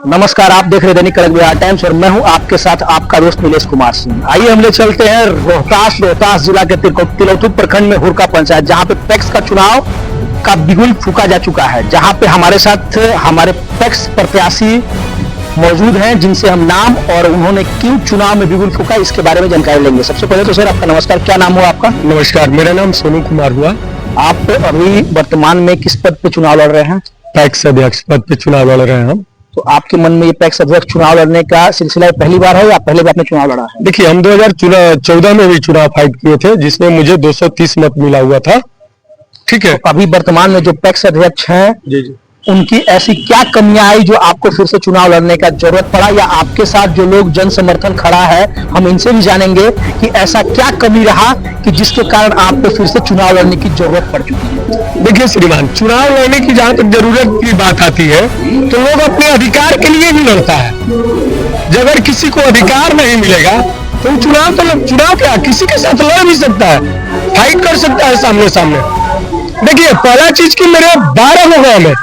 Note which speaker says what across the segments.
Speaker 1: नमस्कार, आप देख रहे दैनिक कड़क बिहार टाइम्स और मैं हूं आपके साथ आपका दोस्त नीलेश कुमार सिंह। आइए हम ले चलते हैं रोहतास जिला के तिलौथू प्रखंड में हुरका पंचायत, जहां पे पैक्स का चुनाव का बिगुल फूका जा चुका है। जहां पे हमारे साथ हमारे पैक्स प्रत्याशी मौजूद हैं, जिनसे हम नाम और उन्होंने क्यों चुनाव में बिगुल फूका इसके बारे में जानकारी लेंगे। सबसे पहले तो सर आपका नमस्कार, क्या नाम हुआ आपका?
Speaker 2: नमस्कार, मेरा नाम सोनू कुमार हुआ।
Speaker 1: आप अभी वर्तमान में किस पद पे चुनाव लड़ रहे हैं?
Speaker 2: पैक्स अध्यक्ष पद पे चुनाव लड़ रहे हैं हम।
Speaker 1: तो आपके मन में ये पैक्स अध्यक्ष चुनाव लड़ने का सिलसिला पहली बार है या पहले भी आपने चुनाव लड़ा है?
Speaker 2: देखिए, हम 2014 में भी चुनाव फाइट किए थे, जिसमें मुझे 230 मत मिला हुआ था। ठीक है।
Speaker 1: तो अभी वर्तमान में जो पैक्स अध्यक्ष हैं,
Speaker 2: जी,
Speaker 1: उनकी ऐसी क्या कमियां आई जो आपको फिर से चुनाव लड़ने का जरूरत पड़ा, या आपके साथ जो लोग जन समर्थन खड़ा है, हम इनसे भी जानेंगे कि ऐसा क्या कमी रहा कि जिसके कारण आपको फिर से चुनाव लड़ने की जरूरत पड़ चुकी है।
Speaker 2: देखिए श्रीमान, चुनाव लड़ने की जहां तक जरूरत की बात आती है तो लोग अपने अधिकार के लिए भी लड़ता है। जब अगर किसी को अधिकार नहीं मिलेगा तो चुनाव क्या किसी के साथ लड़ भी सकता है, फाइट कर सकता है सामने सामने। देखिए, पहला चीज की मेरे 12 गांव में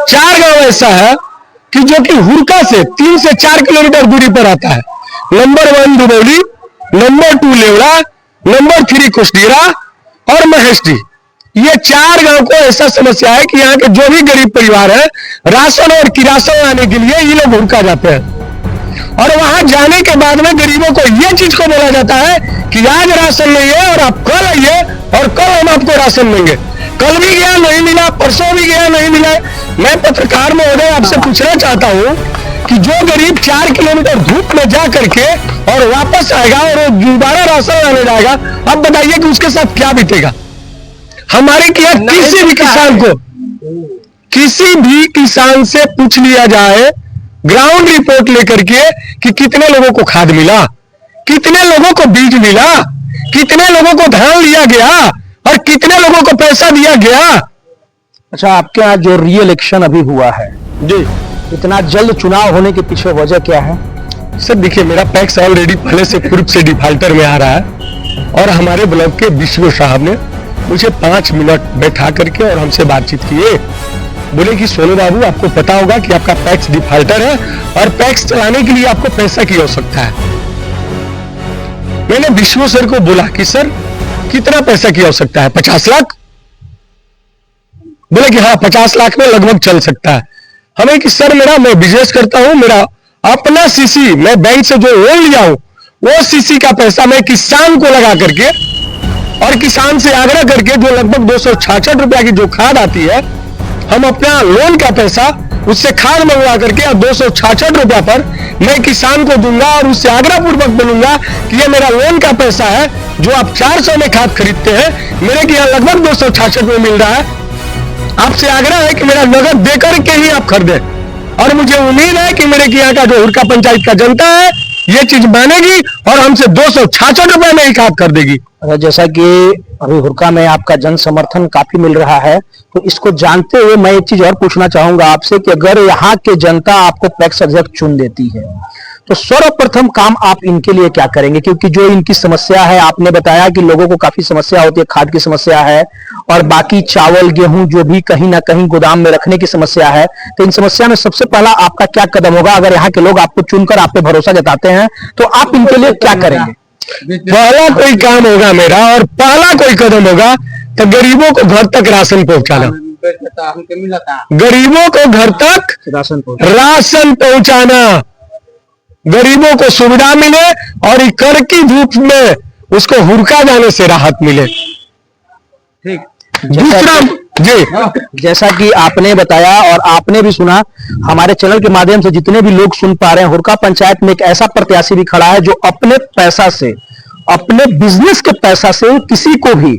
Speaker 2: 4 गांव ऐसा है कि जो कि हुरका से 3 से 4 किलोमीटर दूरी पर आता है। Number 1 Dubauli, number 2 Levda, number 3 कुशडीरा और महेशडी। ये 4 गांव को ऐसा समस्या है कि यहाँ के जो भी गरीब परिवार है, राशन और किरासन लाने के लिए ये लोग हुरका जाते हैं। और वहां जाने के बाद में गरीबों को ये चीज को बोला जाता है कि आज राशन नहीं है और आप कल आइए और कल हम आपको राशन देंगे। कल भी गया नहीं मिला, परसों भी गया नहीं मिला। मैं पत्रकार महोदय आपसे पूछना चाहता हूं कि जो गरीब 4 किलोमीटर धूप में जा करके और वापस आएगा और वो दोबारा राशन लाने जाएगा, अब बताइए कि उसके साथ क्या बीतेगा। हमारे किसी भी किसान से पूछ लिया जाए ग्राउंड रिपोर्ट लेकर के कि कितने लोगों को खाद मिला, कितने लोगों को बीज मिला, कितने लोगों को धान लिया गया और कितने लोगों को पैसा दिया गया।
Speaker 1: अच्छा, आपके यहाँ जो री इलेक्शन अभी हुआ है
Speaker 2: जी,
Speaker 1: इतना जल्द चुनाव होने के पीछे वजह क्या है?
Speaker 2: सर देखिए, मेरा पैक्स ऑलरेडी पहले से पूर्व से डिफाल्टर में आ रहा है और हमारे ब्लॉक के विश्व साहब ने मुझे 5 मिनट बैठा करके और हमसे बातचीत किए। बोले कि सोनू बाबू, आपको पता होगा कि आपका पैक्स डिफाल्टर है और पैक्स चलाने के लिए आपको पैसा की आवश्यकता है। मैंने विश्व सर को बोला कि सर कितना पैसा की आवश्यकता है? 50 लाख? बोले कि हाँ, 50 लाख में लगभग चल सकता है। हमें कि सर मैं बिजनेस करता हूं, मेरा अपना सीसी, मैं बैंक से जो लोन लिया हूं वो सीसी का पैसा मैं किसान को लगा करके और किसान से आग्रह करके जो लगभग 266 रुपया की जो खाद आती है, हम अपना लोन का पैसा उससे खाद मंगवा करके और 266 रुपया पर मैं किसान को दूंगा और उससे आग्रह पूर्वक बोलूंगा कि ये मेरा लोन का पैसा है जो आप 400 में खाद खरीदते हैं, मेरे के यहाँ लगभग 266 में मिल रहा है। आपसे आग्रह है कि मेरा नगद देकर के ही आप खरीदें और मुझे उम्मीद है कि मेरे के यहाँ का जो हुरका पंचायत का जनता है ये चीज मानेगी और हमसे 266 रुपए में ही खाद कर देगी।
Speaker 1: जैसा कि अभी हुरका में आपका जन समर्थन काफी मिल रहा है, तो इसको जानते हुए मैं एक चीज और पूछना चाहूंगा आपसे कि अगर यहाँ के जनता आपको पैक्स अध्यक्ष चुन देती है तो सर्वप्रथम काम आप इनके लिए क्या करेंगे? क्योंकि जो इनकी समस्या है, आपने बताया कि लोगों को काफी समस्या होती है, खाद की समस्या है और बाकी चावल गेहूं जो भी कहीं ना कहीं गोदाम में रखने की समस्या है। तो इन समस्या में सबसे पहला आपका क्या कदम होगा? अगर यहाँ के लोग आपको चुनकर आप पे भरोसा जताते हैं तो आप इनके लिए क्या करेंगे?
Speaker 2: पहला कोई काम होगा मेरा और पहला कोई कदम होगा तो गरीबों को घर तक राशन पहुंचाना। गरीबों को घर तक राशन पहुंचाना, गरीबों को सुविधा मिले और कड़की धूप में उसको हुरका जाने से राहत मिले।
Speaker 1: ठीक।
Speaker 2: दूसरा जी,
Speaker 1: जैसा कि आपने बताया और आपने भी सुना, हमारे चैनल के माध्यम से जितने भी लोग सुन पा रहे हैं, हुरका पंचायत में एक ऐसा प्रत्याशी भी खड़ा है जो अपने पैसा से, अपने बिजनेस के पैसा से किसी को भी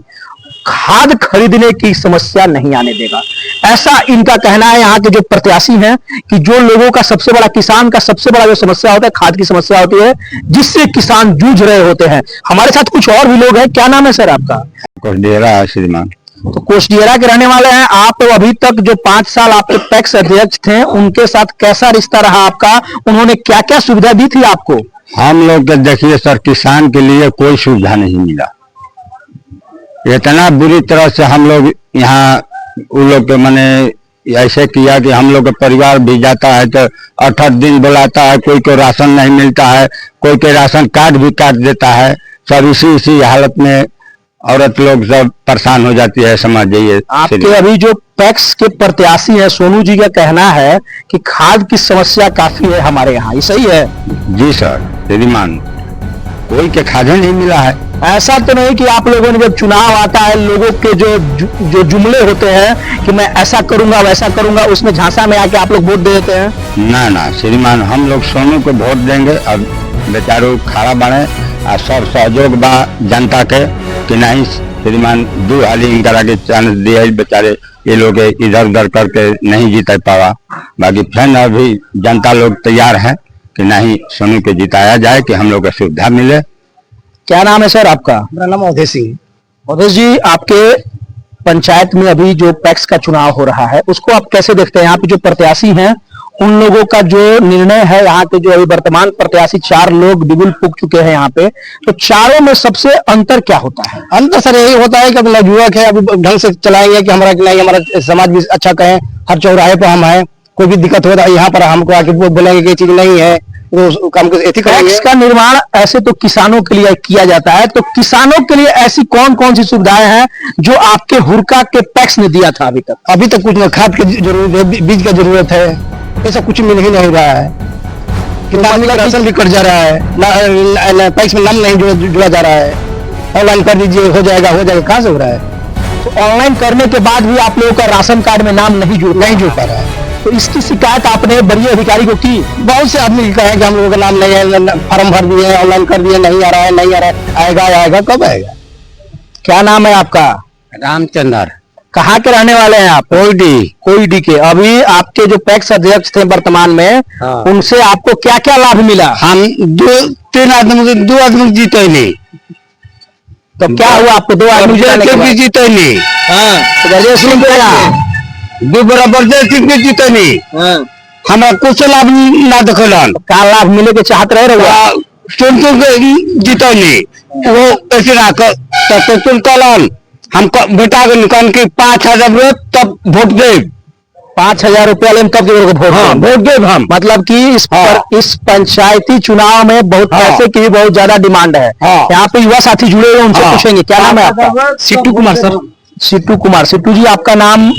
Speaker 1: खाद खरीदने की समस्या नहीं आने देगा। ऐसा इनका कहना है। यहाँ के जो प्रत्याशी हैं कि जो लोगों का सबसे बड़ा, किसान का सबसे बड़ा जो समस्या होता है, खाद की समस्या होती है, जिससे किसान जूझ रहे होते हैं। हमारे साथ कुछ और भी लोग हैं। क्या नाम है सर आपका?
Speaker 3: कोषडियरा है श्रीमान।
Speaker 1: तो कोषडियरा के रहने वाले हैं आप। तो अभी तक जो 5 साल आपके पैक्स अध्यक्ष थे, उनके साथ कैसा रिश्ता रहा आपका? उन्होंने क्या क्या सुविधा दी थी आपको?
Speaker 3: हम लोग देखिए सर, किसान के लिए कोई सुविधा नहीं मिला। इतना बुरी तरह से हम लोग यहाँ उन लोग के माने ऐसे किया कि हम लोग का परिवार भी जाता है तो 8 दिन बुलाता है, कोई को राशन नहीं मिलता है, कोई के राशन कार्ड भी काट देता है। सब इसी हालत में औरत लोग सब परेशान हो जाती है, समझ जाइए।
Speaker 1: आपके अभी जो पैक्स के प्रत्याशी हैं सोनू जी का कहना है कि खाद की समस्या काफी है हमारे यहाँ, ये सही है?
Speaker 3: जी सर, श्रीमान कोई के खाद नहीं मिला है।
Speaker 1: ऐसा तो नहीं कि आप लोगों ने जब चुनाव आता है लोगों के जो जुमले होते हैं कि मैं ऐसा करूंगा वैसा करूंगा, उसमें झांसा में आके आप लोग वोट दे देते हैं?
Speaker 3: ना श्रीमान, हम लोग सोनू को वोट देंगे। अब बेचारो खड़ा बने और सब सहयोग बा जनता के कि नहीं श्रीमान, 2 हाली इनका के चांस दिए, बेचारे ये लोग इधर उधर करके नहीं जीत पावा। बाकी फिर अभी जनता लोग तैयार है कि नहीं सोनू को जिताया जाए कि हम लोग को सुविधा मिले।
Speaker 1: क्या नाम है सर आपका?
Speaker 4: मेरा नाम अवधेश सिंह।
Speaker 1: अवधेश जी, आपके पंचायत में अभी जो पैक्स का चुनाव हो रहा है उसको आप कैसे देखते हैं? यहाँ पे जो प्रत्याशी हैं उन लोगों का जो निर्णय है, यहाँ के जो अभी वर्तमान प्रत्याशी 4 लोग बिगुल फूक चुके हैं यहाँ पे, तो चारों में सबसे अंतर क्या होता है?
Speaker 4: अंतर सर यही होता है कि अब नवयुवक है, अभी ढंग से चलाएंगे कि हमारा नहीं, हमारा समाज भी अच्छा कहें, हर चौराहे पर हम हैं, कोई भी दिक्कत होता है यहाँ पर हमको आके बोलेंगे कि ये चीज नहीं है, तो उस काम को ऐसे करेंगे।
Speaker 1: पैक्स का निर्माण ऐसे तो किसानों के लिए किया जाता है, तो किसानों के लिए ऐसी कौन कौन सी सुविधाएं हैं जो आपके हुरका के पैक्स ने दिया था अभी तक?
Speaker 4: अभी तक कुछ न, खाद की जरूरत है, बीज का जरूरत है, ऐसा कुछ मिल ही नहीं रहा है। किसान का राशन भी कट जा रहा है, पैक्स में नाम नहीं जुड़ा जा रहा है। ऑनलाइन कर दीजिए, हो जाएगा कहाँ से हो रहा है?
Speaker 1: तो ऑनलाइन करने के बाद भी आप लोगों का राशन कार्ड में नाम नहीं जुड़
Speaker 4: पा रहा है।
Speaker 1: तो इसकी शिकायत आपने बड़ी अधिकारी को की?
Speaker 4: बहुत से आदमी कहा है कि हम लोगों का नाम नहीं है, फॉर्म भर दिए, ऑनलाइन कर दिए, नहीं आ रहा है, आएगा कब आएगा?
Speaker 1: क्या नाम है आपका?
Speaker 3: रामचंद्र।
Speaker 1: कहाँ के रहने वाले हैं आप? कोईडी के। अभी आपके जो पैक्स अध्यक्ष थे वर्तमान में, उनसे आपको क्या क्या लाभ मिला?
Speaker 3: हम 2 आदमी जीते नहीं।
Speaker 1: तो क्या हुआ आपको? 2 आदमी
Speaker 3: जीते नहीं।
Speaker 1: हाँ,
Speaker 3: 2 बराबर जीते नहीं। हमारा कुछ लाभ ना दिखलन।
Speaker 1: क्या लाभ मिले के चाहत रहे
Speaker 3: सुन जीते नहीं, वो ऐसे कलन हम बेटा के निकाल के 5,000 रुपये तब वोट दे।
Speaker 1: 5,000 रुपया लें तब
Speaker 3: वोट दे हम।
Speaker 1: मतलब कि इस पंचायती चुनाव में बहुत पैसे की भी बहुत ज्यादा डिमांड है। यहाँ पे युवा साथी जुड़े हुए, उनसे पूछेंगे। क्या नाम है आपका?
Speaker 4: सिट्टू कुमार सर।
Speaker 1: सिट्टू कुमार। सिट्टू जी, आपका नाम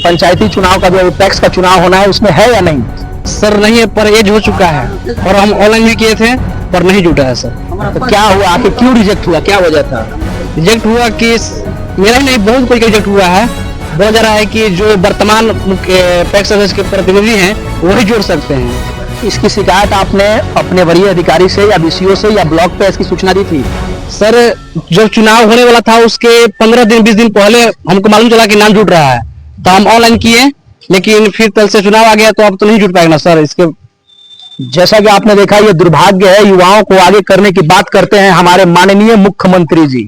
Speaker 1: पंचायती चुनाव का जो पैक्स का चुनाव होना है उसमें है या नहीं?
Speaker 4: सर नहीं है, पर एज हो चुका है और हम ऑनलाइन भी किए थे पर नहीं जुटा है सर।
Speaker 1: तो क्या हुआ, आखिर क्यों रिजेक्ट हुआ, क्या वजह था?
Speaker 4: रिजेक्ट हुआ कि मेरा ही नहीं, बहुत कोई रिजेक्ट हुआ है। बोला जा रहा है कि जो वर्तमान पैक्स सदस्य के प्रतिनिधि हैं वही जोड़ सकते हैं।
Speaker 1: इसकी शिकायत आपने अपने वरीय अधिकारी से या बीसीओ से या ब्लॉक पे इसकी सूचना दी थी?
Speaker 4: सर जब चुनाव होने वाला था उसके 15 दिन 20 दिन पहले हमको मालूम चला कि नाम जुट रहा है, तो हम ऑनलाइन किए, लेकिन फिर कल से चुनाव आ गया तो अब तो नहीं जुट पाएगा सर। इसके
Speaker 1: जैसा कि आपने देखा, ये दुर्भाग्य है, युवाओं को आगे करने की बात करते हैं हमारे माननीय मुख्यमंत्री जी,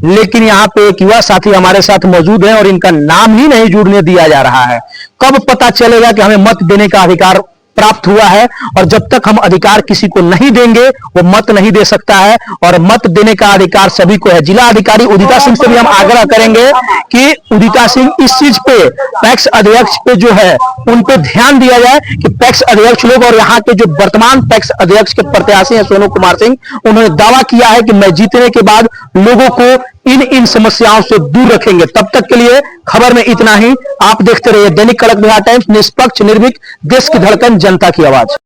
Speaker 1: लेकिन यहाँ पे एक युवा साथी हमारे साथ मौजूद है और इनका नाम ही नहीं जुड़ने दिया जा रहा है। कब पता चलेगा कि हमें मत देने का अधिकार प्राप्त हुआ है? और जब तक हम अधिकार किसी को नहीं देंगे वो मत नहीं दे सकता है, और मत देने का अधिकार सभी को है। जिला अधिकारी उदिता सिंह से भी हम आग्रह करेंगे कि उदिता सिंह इस चीज पे पैक्स अध्यक्ष पे जो है उन पे ध्यान दिया जाए कि पैक्स अध्यक्ष लोग और यहाँ के जो वर्तमान पैक्स अध्यक्ष के प्रत्याशी हैं सोनू कुमार सिंह, उन्होंने दावा किया है कि मैं जीतने के बाद लोगों को इन समस्याओं से दूर रखेंगे। तब तक के लिए खबर में इतना ही। आप देखते रहिए दैनिक कड़क बिहार टाइम्स, निष्पक्ष, निर्भीक, देश की धड़कन, जनता की आवाज।